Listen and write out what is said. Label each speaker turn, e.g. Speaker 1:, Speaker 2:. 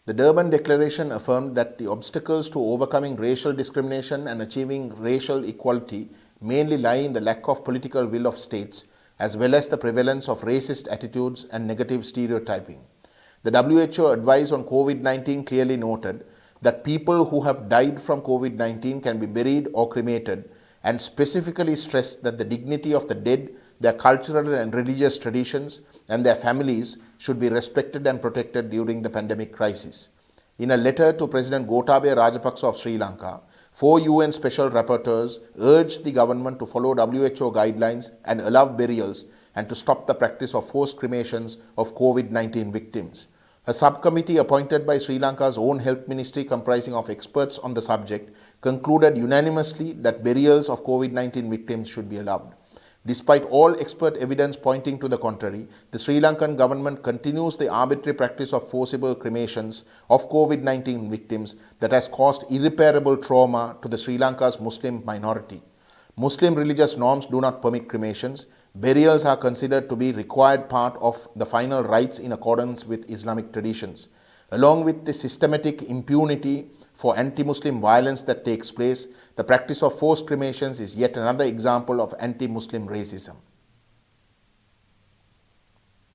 Speaker 1: The Durban Declaration affirmed that the obstacles to overcoming racial discrimination and achieving racial equality mainly lie in the lack of political will of states, as well as the prevalence of racist attitudes and negative stereotyping. The WHO advice on COVID-19 clearly noted that people who have died from COVID-19 can be buried or cremated, and specifically stressed that the dignity of the dead, their cultural and religious traditions, and their families should be respected and protected during the pandemic crisis. In a letter to President Gotabaya Rajapaksa of Sri Lanka, 4 UN special rapporteurs urged the government to follow WHO guidelines and allow burials and to stop the practice of forced cremations of COVID-19 victims. A subcommittee appointed by Sri Lanka's own health ministry, comprising of experts on the subject, concluded unanimously that burials of COVID-19 victims should be allowed. Despite all expert evidence pointing to the contrary, the Sri Lankan government continues the arbitrary practice of forcible cremations of COVID-19 victims that has caused irreparable trauma to the Sri Lanka's Muslim minority. Muslim religious norms do not permit cremations. Burials are considered to be required part of the final rites in accordance with Islamic traditions. Along with the systematic impunity for anti-Muslim violence that takes place, the practice of forced cremations is yet another example of anti-Muslim racism.